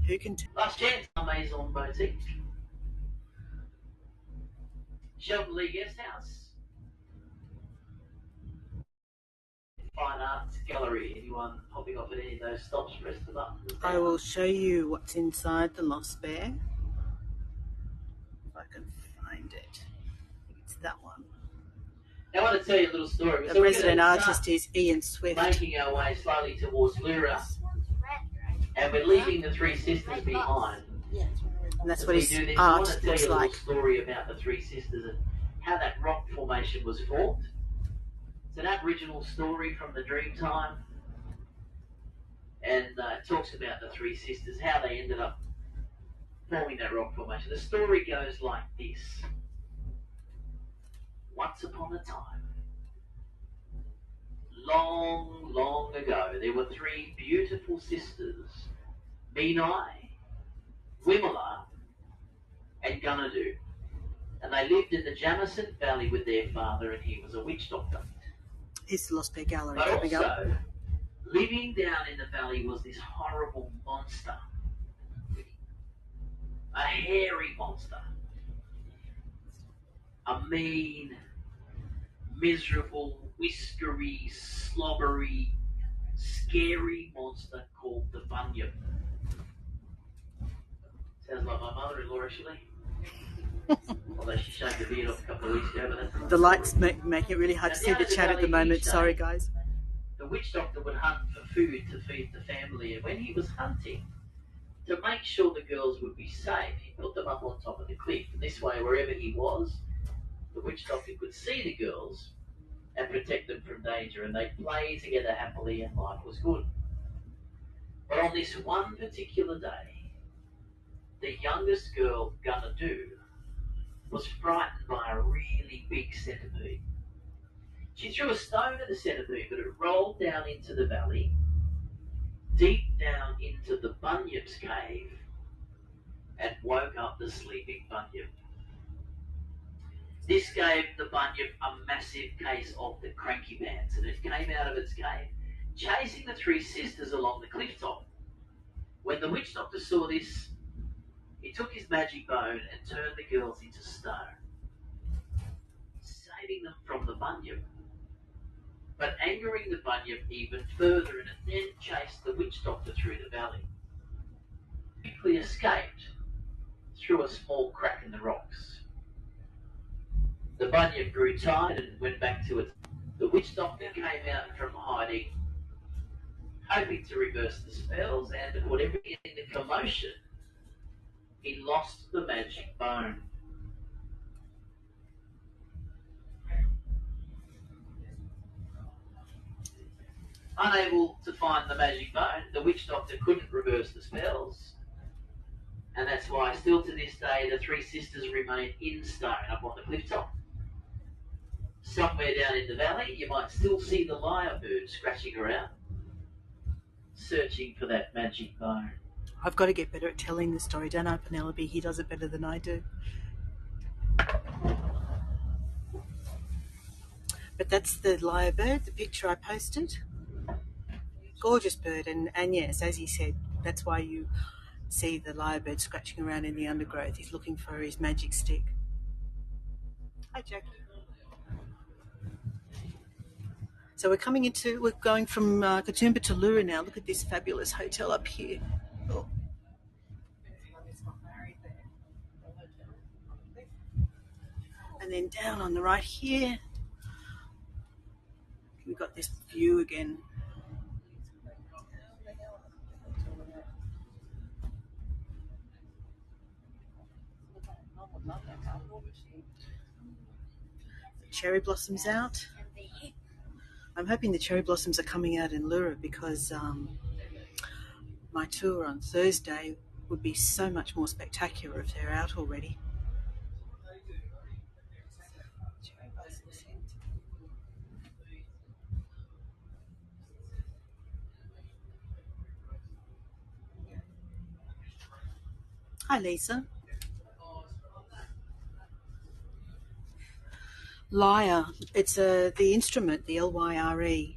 who can tell? Last chance, Maison Boutique. Chevrolet Guest House. Fine Arts Gallery. Anyone popping off at any of those stops, press the button. I will show you what's inside the Lost Bear. If I can find it. I think it's that one. Now, I want to tell you a little story. The resident artist is Ian Swift. Making our way slowly towards Leura, This one's red, right? and we're leaving the Three Sisters behind. And that's As what we his do this, I want art to tell looks you a like. little story about the Three Sisters and how that rock formation was formed. It's an Aboriginal story from the Dreamtime, and it talks about the Three Sisters, how they ended up forming that rock formation. The story goes like this. Once upon a time, long, long ago, there were 3 beautiful sisters, Menai, Wimala, and Gunadu. And they lived in the Jamison Valley with their father, and he was a witch doctor. Here's the Lost Bear Gallery But coming up. also, living down in the valley was this horrible monster. A hairy monster. A mean, miserable, whiskery, slobbery, scary monster called the Bunyip. Sounds like my mother-in-law, actually. Although she shaved the beard off a couple of weeks ago, but that's The lights make it really hard to see the chat at the moment. Sorry, guys. the witch doctor would hunt for food to feed the family, and when he was hunting, to make sure the girls would be safe, he put them up on top of the cliff. And this way, wherever he was, the witch doctor could see the girls and protect them from danger, and they'd play together happily, and life was good. But on this one particular day, the youngest girl, Gunadu, was frightened by a really big centipede. She threw a stone at the centipede, but it rolled down into the valley, deep down into the Bunyip's cave, and woke up the sleeping Bunyip. This gave the Bunyip a massive case of the cranky pants, and it came out of its cave, chasing the 3 sisters along the cliff top. When the witch doctor saw this, he took his magic bone and turned the girls into stone, saving them from the Bunyip, but angering the Bunyip even further, and it then chased the witch doctor through the valley. He quickly escaped through a small crack in the rocks. The Bunyip grew tired and went back to it. The witch doctor came out from hiding, hoping to reverse the spells, and whatever in the commotion, he lost the magic bone. Unable to find the magic bone, the witch doctor couldn't reverse the spells. And that's why still to this day the three sisters remain in stone up on the cliff top. Somewhere down in the valley you might still see the lyrebird scratching around, searching for that magic bone. I've got to get better at telling the story, don't I, Penelope? He does it better than I do. But that's the lyrebird, the picture I posted. Gorgeous bird, and yes, as he said, that's why you see the lyrebird scratching around in the undergrowth. He's looking for his magic stick. Hi, Jackie. So we're going from Katoomba to Leura now. Look at this fabulous hotel up here. Oh. And then down on the right here, we've got this view again. The cherry blossoms out. I'm hoping the cherry blossoms are coming out in Leura because my tour on Thursday would be so much more spectacular if they're out already. Hi, Lisa. Lyre. It's the instrument, the L-Y-R-E.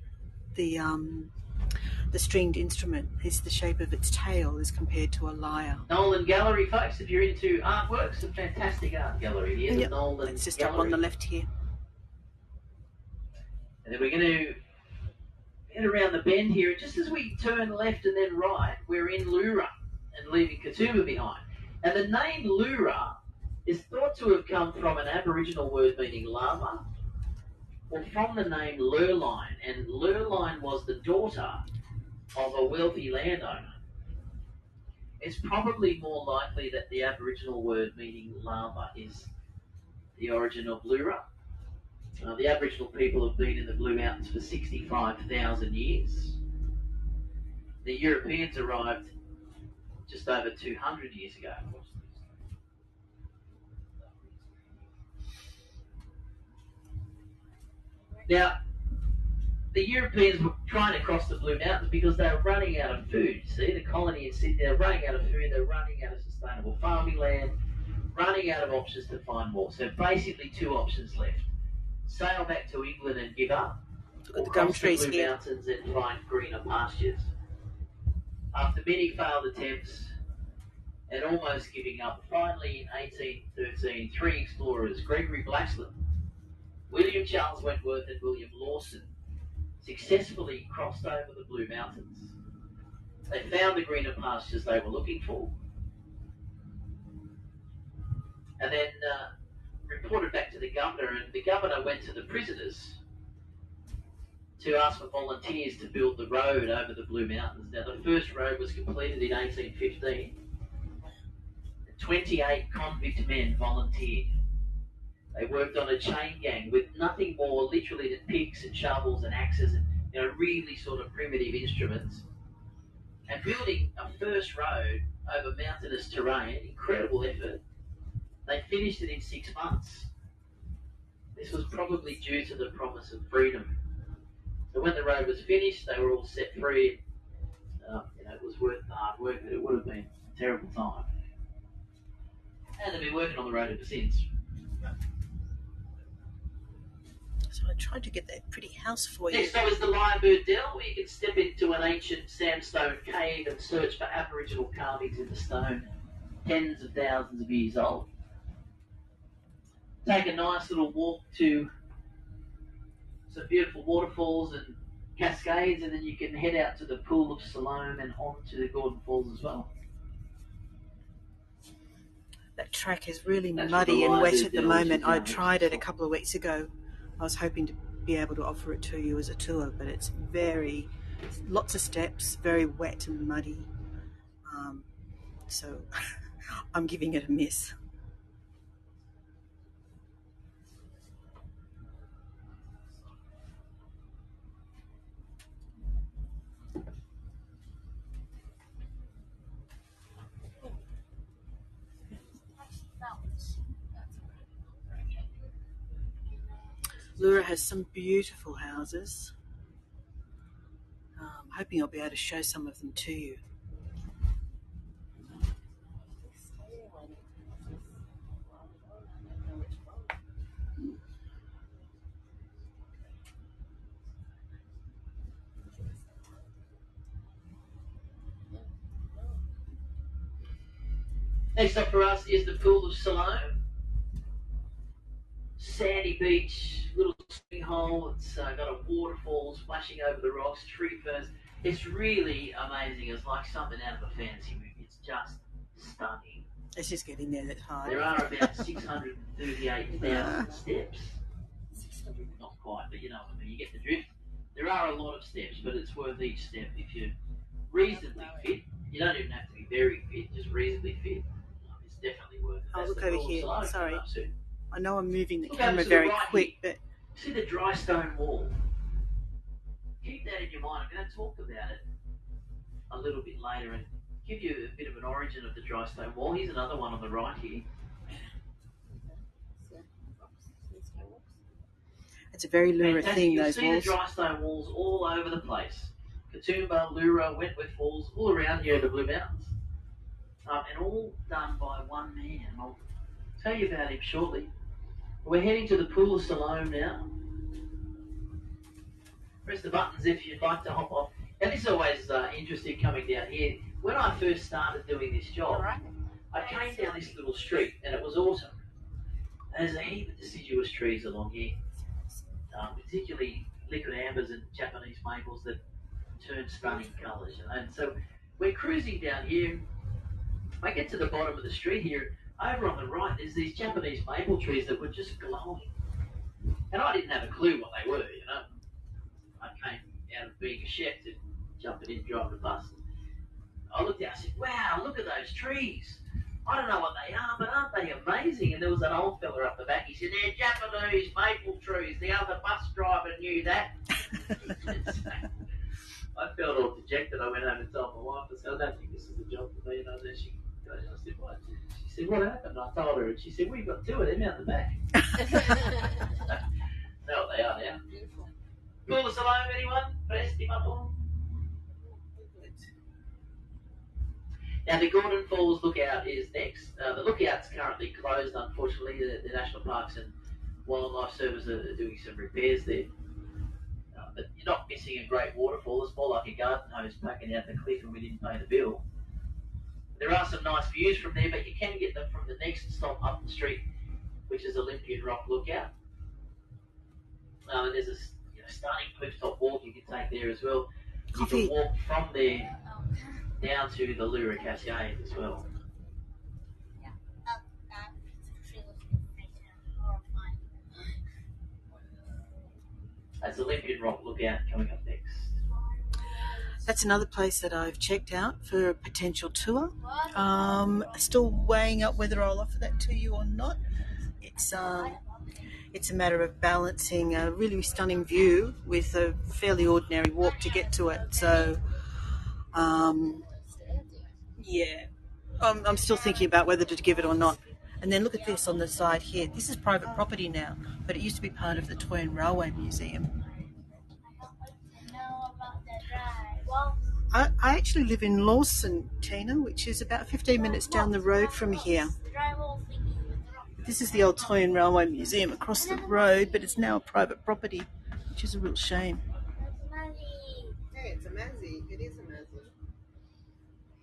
The stringed instrument is the shape of its tail as compared to a lyre. Nolan Gallery, folks, if you're into artworks, a fantastic art gallery here. Yep. Nolan It's just Gallery. up on the left here. And then we're going to head around the bend here. And just as we turn left and then right, we're in Leura and leaving Katoomba behind. And the name Leura is thought to have come from an Aboriginal word meaning lava, or from the name Lurline. And Lurline was the daughter of a wealthy landowner. It's probably more likely that the Aboriginal word meaning lava is the origin of Leura. The Aboriginal people have been in the Blue Mountains for 65,000 years. The Europeans arrived just over 200 years ago. Now, the Europeans were trying to cross the Blue Mountains because they were running out of food. See, the colony in Sydney, they're running out of food, they're running out of sustainable farming land, running out of options to find more. So basically 2 options left. Sail back to England and give up, or cross the Blue Mountains and find greener pastures. After many failed attempts and almost giving up, finally in 1813, 3 explorers, Gregory Blaxland, William Charles Wentworth and William Lawson, successfully crossed over the Blue Mountains. They found the greener pastures they were looking for, and then reported back to the governor, and the governor went to the prisoners to ask for volunteers to build the road over the Blue Mountains. Now, the first road was completed in 1815. 28 convict men volunteered. They worked on a chain gang with nothing more literally than picks and shovels and axes and really sort of primitive instruments, and building a first road over mountainous terrain, incredible effort. They finished it in 6 months. This was probably due to the promise of freedom. So when the road was finished, they were all set free. It was worth the hard work, but it would have been a terrible time. And they've been working on the road ever since. So I tried to get that pretty house for you. Next up is the Lyrebird Dell, where you can step into an ancient sandstone cave and search for Aboriginal carvings in the stone, tens of thousands of years old. Take a nice little walk to some beautiful waterfalls and cascades, and then you can head out to the Pool of Siloam and on to the Gordon Falls as well. That track is really muddy and wet at the moment. I tried it a couple of weeks ago. I was hoping to be able to offer it to you as a tour, but it's lots of steps, very wet and muddy. So I'm giving it a miss. Leura has some beautiful houses. I'm hoping I'll be able to show some of them to you. Next up for us is the Pool of Siloam. Sandy beach, little swimming hole. It's got a waterfall splashing over the rocks, tree ferns. It's really amazing. It's like something out of a fantasy movie. It's just stunning. Let's just get in there that high. There are about 638,000 steps. Not quite, but you know what I mean. You get the drift. There are a lot of steps, but it's worth each step if you're reasonably fit. You don't even have to be very fit, just reasonably fit. It's definitely worth it. I'll That's look the over Pool of here. Siloam Sorry. coming up soon. I know I'm moving the Look over camera to the very right quick, here. but See the dry stone wall? Keep that in your mind. I'm going to talk about it a little bit later and give you a bit of an origin of the dry stone wall. Here's another one on the right here. it's a very Leura Fantastic. thing, You'll those see walls. the dry stone walls all over the place. Katoomba, Leura, Wentworth Falls, all around here in the Blue Mountains. And all done by one man. I'll tell you about him shortly. We're heading to the Pool of Siloam now. Press the buttons if you'd like to hop off. And this is always interesting coming down here. When I first started doing this job, I came down this little street and it was autumn. And there's a heap of deciduous trees along here, particularly liquid ambers and Japanese maples that turn stunning colours. And so we're cruising down here. I get to the bottom of the street here. Over on the right, there's these Japanese maple trees that were just glowing. And I didn't have a clue what they were, you know. I came out of being a chef to jumping in, driving a bus. I looked out and said, wow, look at those trees. I don't know what they are, but aren't they amazing? And there was an old fella up the back. He said, they're Japanese maple trees. The other bus driver knew that. I felt all dejected. I went home and told my wife, I said, I don't think this is the job for me. And I said, what? She said, what happened? I told her, and she said, we've got two of them out the back. Know what they are now. Pool of Siloam, anyone? Pressed him up on? Now, the Gordon Falls Lookout is next. The lookout's currently closed, unfortunately. The National Parks and Wildlife Service are doing some repairs there. But you're not missing a great waterfall. It's more like a garden hose backing out the cliff and we didn't pay the bill. There are some nice views from there, but you can get them from the next stop up the street, which is Olympian Rock Lookout. And there's a stunning cliff-top walk you can take there as well. You can walk from there down to the Leura Cascade as well. That's Olympian Rock Lookout coming up next. That's another place that I've checked out for a potential tour. Still weighing up whether I'll offer that to you or not. It's a matter of balancing a really stunning view with a fairly ordinary walk to get to it. So, yeah, I'm still thinking about whether to give it or not. And then look at this on the side here. This is private property now, but it used to be part of the Toy and Railway Museum. I actually live in Lawson, Tina, which is about 15 minutes down the road from here. This is the old Toy and Railway Museum across the road, but it's now a private property, which is a real shame. Hey, it's a Mazzy. It is a Mazzy.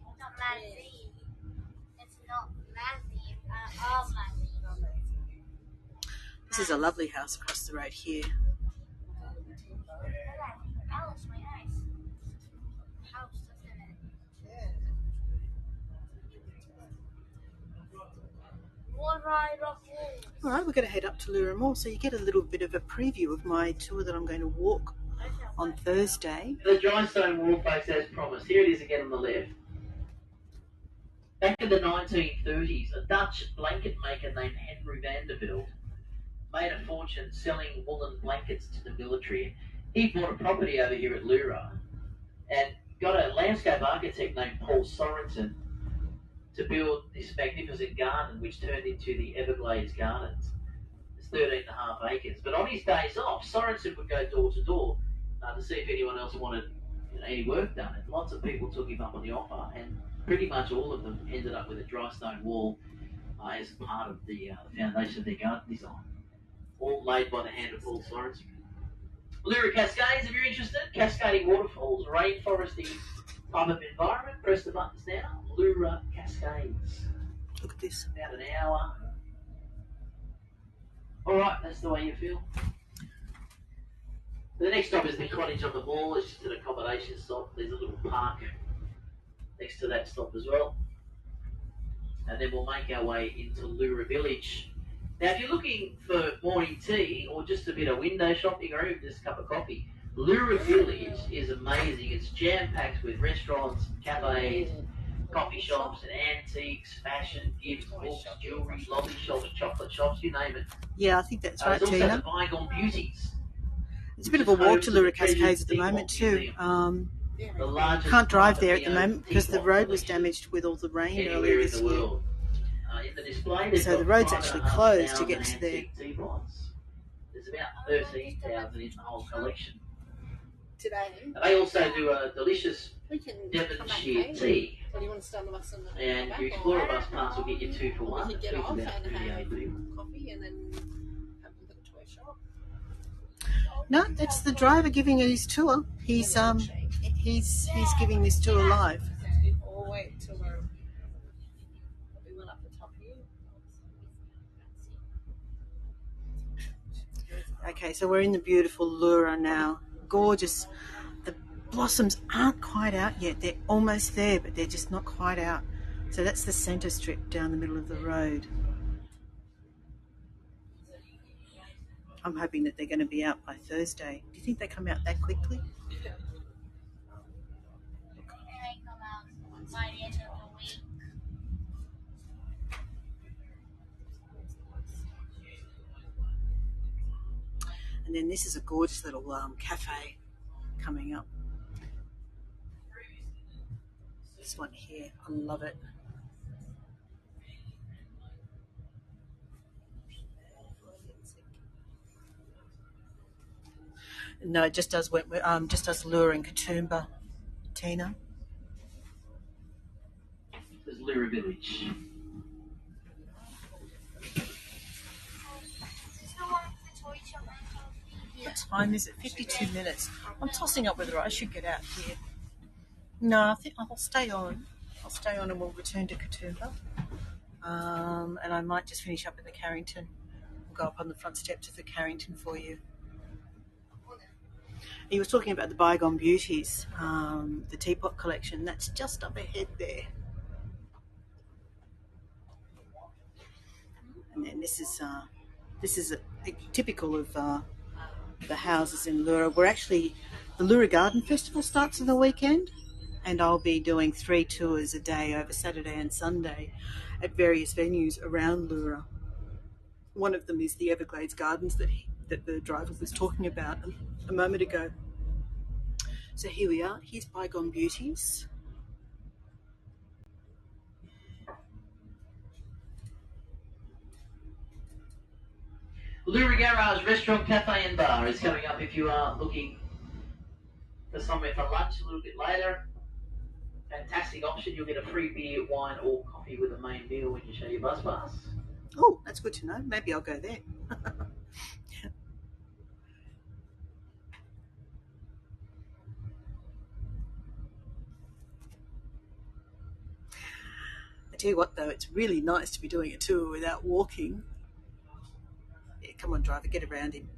It's not Mazzy. It's not Mazzy. It's all Mazzy. This is a lovely house across the road here. Alice, my eyes. House, doesn't it? Yeah. One ride off walls. All right, we're going to head up to Leura Mall, so you get a little bit of a preview of my tour that I'm going to walk on Thursday. The dry stone wall, folks, as promised. Here it is again on the left. Back in the 1930s, a Dutch blanket maker named Henry Vanderbilt made a fortune selling woolen blankets to the military. He bought a property over here at Leura and got a landscape architect named Paul Sorensen to build this magnificent garden which turned into the Everglades Gardens. It's 13.5 acres. But on his days off, Sorensen would go door to door to see if anyone else wanted any work done. And lots of people took him up on the offer, and pretty much all of them ended up with a dry stone wall as part of the foundation of their garden design. All laid by the hand of Paul Sorensen. Leura Cascades, if you're interested, cascading waterfalls, rainforesty type of environment. Press the buttons now. Leura Cascades. Look at this. About an hour. All right, that's the way you feel. The next stop is the cottage on the mall. It's just an accommodation stop. There's a little park next to that stop as well. And then we'll make our way into Leura Village. Now, if you're looking for morning tea or just a bit of window shopping or even just a cup of coffee, Leura Village is amazing. It's jam-packed with restaurants, cafes, coffee shops, and antiques, fashion, gifts, books, jewellery, lolly shops, chocolate shops, you name it. Yeah, I think that's right, There's also Tina. the bygone beauties. It's a bit of a walk to Leura Cascades at the moment too. Can't drive there at the moment because the road was damaged with all the rain earlier this year. So the road's actually closed to get to there. There's about 13,000 in the whole collection. Today. And they also do a delicious We can Devonshire tea. Or do you want to stay on the bus and And come your back, Explorer or- bus pass will get you 2 for or 1. We could get Two off for and about have 38 quid. coffee and then have a look at the toy shop. No, that's the driver giving his tour. He's giving this tour live. Or wait till we went up the top here. Okay, so we're in the beautiful Leura now. Gorgeous. The blossoms aren't quite out yet. They're almost there, but they're just not quite out. So that's the centre strip down the middle of the road. I'm hoping that they're going to be out by Thursday. Do you think they come out that quickly? By the end of the week. And then this is a gorgeous little cafe coming up. This one here, I love it. No, it just does Leura and Katoomba, Tina. There's Leura Village. What time is it? 52 minutes. I'm tossing up whether I should get out here. No, I think I'll stay on. I'll stay on and we'll return to Katoomba. And I might just finish up at the Carrington. I'll go up on the front steps of the Carrington for you. He was talking about the Bygone Beauties, the teapot collection. That's just up ahead there. And then this is a typical of the houses in Leura. The Leura Garden Festival starts on the weekend, and I'll be doing 3 tours a day over Saturday and Sunday at various venues around Leura. One of them is the Everglades Gardens that the driver was talking about a moment ago. So here we are. Here's Bygone Beauties. Leura Garage Restaurant, Cafe and Bar is coming up if you are looking for somewhere for lunch a little bit later. Fantastic option. You'll get a free beer, wine or coffee with a main meal when you show your bus pass. Oh, that's good to know. Maybe I'll go there. I tell you what, though, it's really nice to be doing a tour without walking. Yeah, come on, driver, get around him.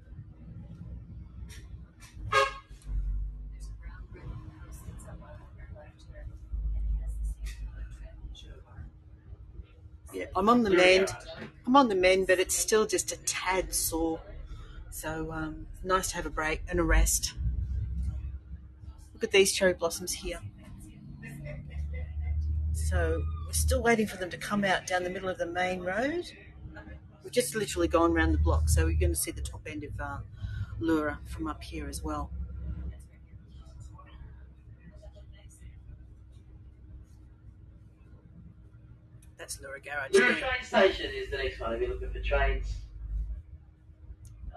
Yeah, I'm on the mend, but it's still just a tad sore. So nice to have a break and a rest. Look at these cherry blossoms here. So we're still waiting for them to come out down the middle of the main road. We've just literally gone around the block, so we're going to see the top end of Leura from up here as well. That's Leura Garage. Leura train station is the next one if you're looking for trains.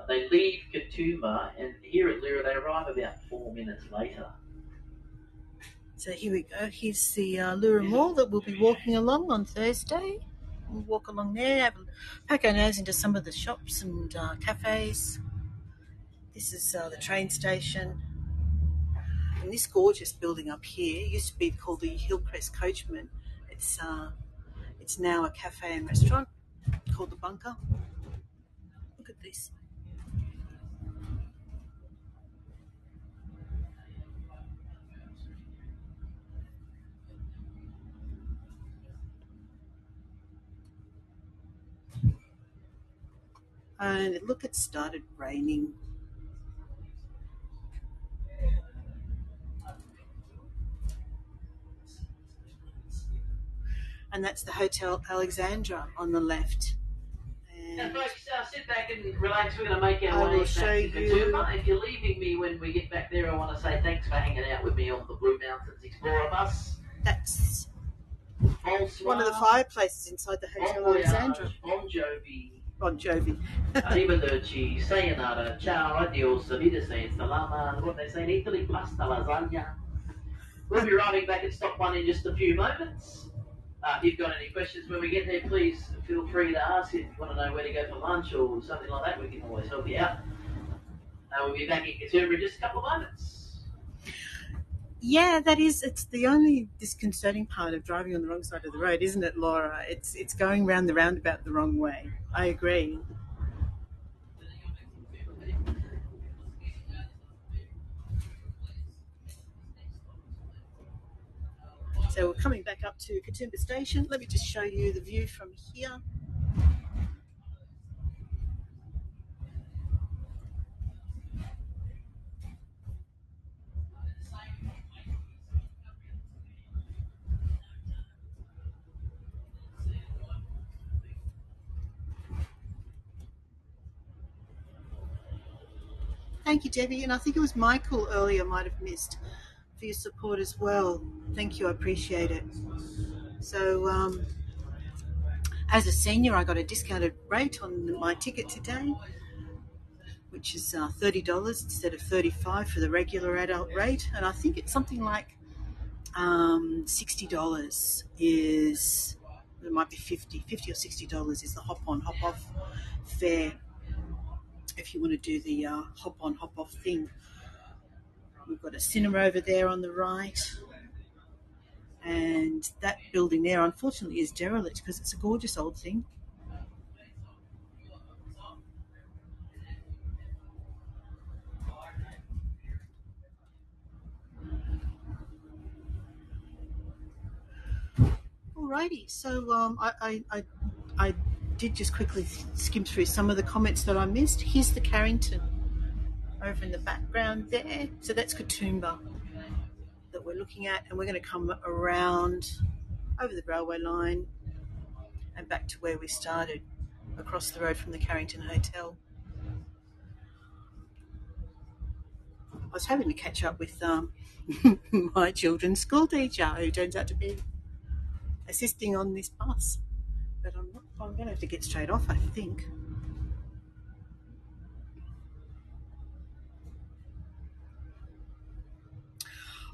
they leave Katoomba, and here at Leura they arrive about 4 minutes later. So here we go. Here's the Leura Mall that we'll be walking along on Thursday. We'll walk along there, poke our nose into some of the shops and cafes. This is the train station. And this gorgeous building up here used to be called the Hillcrest Coachman. It's now a cafe and restaurant called the Bunker. Look at this. And look, it started raining. And that's the Hotel Alexandra on the left. And folks, sit back and relax. We're going to make our I way will back show to you. Katoomba. If you're leaving me when we get back there, I want to say thanks for hanging out with me on the Blue Mountains Explorer bus. That's Bonsoir. one of the fireplaces inside the Hotel Alexandra. Bon Jovi. Bon Jovi. Arrivederci, sayonara, ciao, adios, wiedersehen, salama, what they say in Italy, pasta lasagna. We'll be arriving back at stop one in just a few moments. If you've got any questions when we get there, please feel free to ask. If you want to know where to go for lunch or something like that, we can always help you out. We'll be back in Katoomba in just a couple of moments. Yeah, it's the only disconcerting part of driving on the wrong side of the road, isn't it, Laura? It's going round the roundabout the wrong way. I agree. So we're coming back up to Katoomba Station. Let me just show you the view from here. Thank you, Debbie. And I think it was Michael earlier might have missed for your support as well. Thank you. I appreciate it. So as a senior, I got a discounted rate on my ticket today, which is $30 instead of $35 for the regular adult rate. And I think it's something like $60 is, it might be $50 or $60 is the hop-on, hop-off fare if you want to do the hop-on, hop-off thing. We've got a cinema over there on the right. And that building there, unfortunately, is derelict because it's a gorgeous old thing. Alrighty, so I did just quickly skim through some of the comments that I missed. Here's the Carrington over in the background there. So that's Katoomba that we're looking at, and we're going to come around over the railway line and back to where we started, across the road from the Carrington Hotel. I was hoping to catch up with my children's school teacher, who turns out to be assisting on this bus, but I'm going to have to get straight off, I think.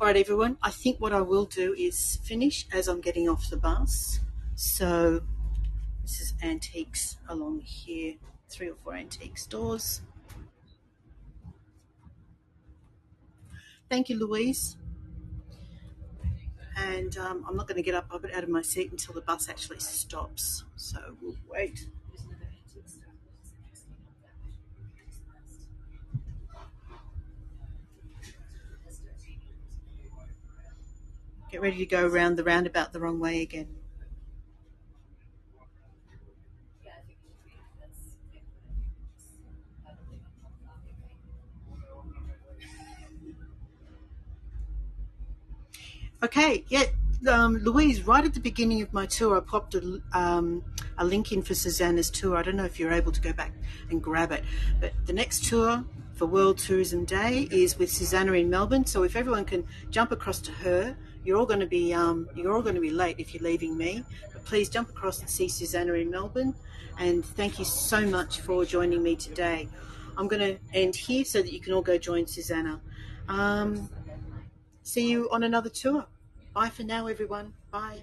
All right, everyone, I think what I will do is finish as I'm getting off the bus. So this is antiques along here, 3 or 4 antique stores. Thank you, Louise. And I'm not going to get up out of my seat until the bus actually stops. So we'll wait. Get ready to go around the roundabout the wrong way again. Okay, yeah, Louise, right at the beginning of my tour, I popped a link in for Susanna's tour. I don't know if you're able to go back and grab it, but the next tour for World Tourism Day is with Susanna in Melbourne. So if everyone can jump across to her, you're all going to be late if you're leaving me. But please jump across and see Susanna in Melbourne. And thank you so much for joining me today. I'm going to end here so that you can all go join Susanna. See you on another tour. Bye for now, everyone. Bye.